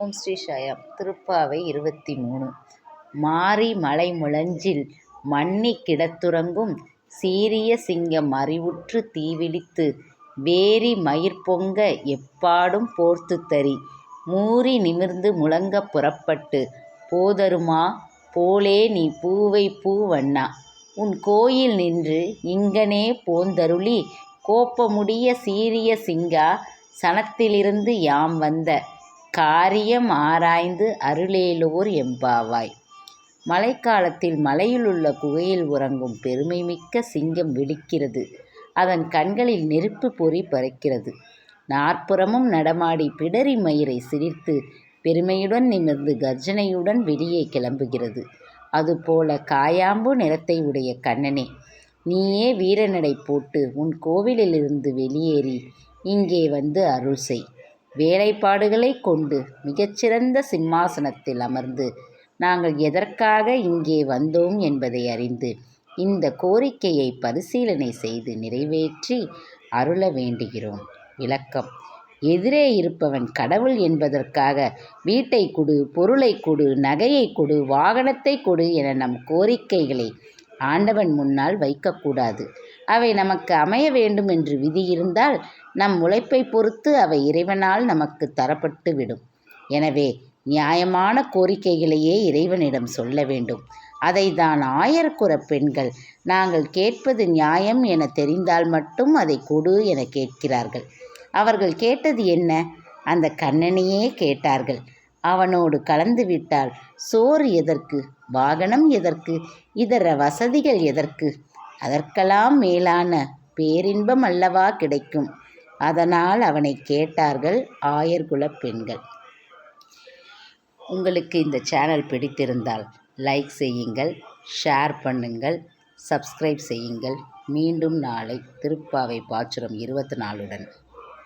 ஓம் ஸ்ரீ சாயம். திருப்பாவை 23. மாரி மலை முழஞ்சில் மன்னி கிடத்துறங்கும் சீரிய சிங்கம் அறிவுற்று தீவிழித்து வேரி மயிர்பொங்க எப்பாடும் போர்த்துத்தறி மூரி நிமிர்ந்து முழங்கப் புறப்பட்டு போதருமா போலே நீ பூவை பூ வண்ணா உன் கோயில் நின்று இங்கனே போந்தருளி கோப்பமுடிய சீரிய சிங்கா சனத்திலிருந்து யாம் வந்த காரியம் ஆராய்ந்து அருளேலோர் எம்பாவாய். மழைக்காலத்தில் மலையிலுள்ள குகையில் உறங்கும் பெருமைமிக்க சிங்கம் விழிக்கிறது. அதன் கண்களில் நெருப்பு பொறி பறக்கிறது. நாற்புறமும் நடமாடி பிடரி மயிரை சிரித்து பெருமையுடன் நிமிர்ந்து கர்ஜனையுடன் வெளியே கிளம்புகிறது. அதுபோல காயாம்பு நிறத்தை உடைய கண்ணனே, நீயே வீரநடை போட்டு உன் கோவிலிலிருந்து வெளியேறி இங்கே வந்து அருள் செய். வேலைப்பாடுகளைக் கொண்டு மிகச்சிறந்த சிம்மாசனத்தில் அமர்ந்து நாங்கள் எதற்காக இங்கே வந்தோம் என்பதை அறிந்து இந்த கோரிக்கையை பரிசீலனை செய்து நிறைவேற்றி அருள வேண்டுகிறோம். விளக்கம்: எதிரே இருப்பவன் கடவுள் என்பதற்காக வீட்டை கொடு, பொருளை கொடு, நகையை கொடு, வாகனத்தை கொடு என நம் கோரிக்கைகளை ஆண்டவன் முன்னால் வைக்கக்கூடாது. அவை நமக்கு அமைய வேண்டும் என்று விதி இருந்தால் நம் உழைப்பை பொறுத்து அவை இறைவனால் நமக்கு தரப்பட்டு விடும். எனவே நியாயமான கோரிக்கைகளையே இறைவனிடம் சொல்ல வேண்டும். அதைத்தான் ஆயர்குல பெண்கள் நாங்கள் கேட்பது நியாயம் என தெரிந்தால் மட்டும் அதை கொடு என கேட்கிறார்கள். அவர்கள் கேட்டது என்ன? அந்த கண்ணனையே கேட்டார்கள். அவனோடு கலந்துவிட்டால் சோறு எதற்கு, வாகனம் எதற்கு, இதர வசதிகள் எதற்கு? அதற்கெல்லாம் மேலான பேரின்பம் அல்லவா கிடைக்கும். அதனால் அவனை கேட்டார்கள் ஆயர்குல பெண்கள். உங்களுக்கு இந்த சேனல் பிடித்திருந்தால் லைக் செய்யுங்கள், ஷேர் பண்ணுங்கள், சப்ஸ்கிரைப் செய்யுங்கள். மீண்டும் நாளை திருப்பாவை பாசுரம் 24உடன்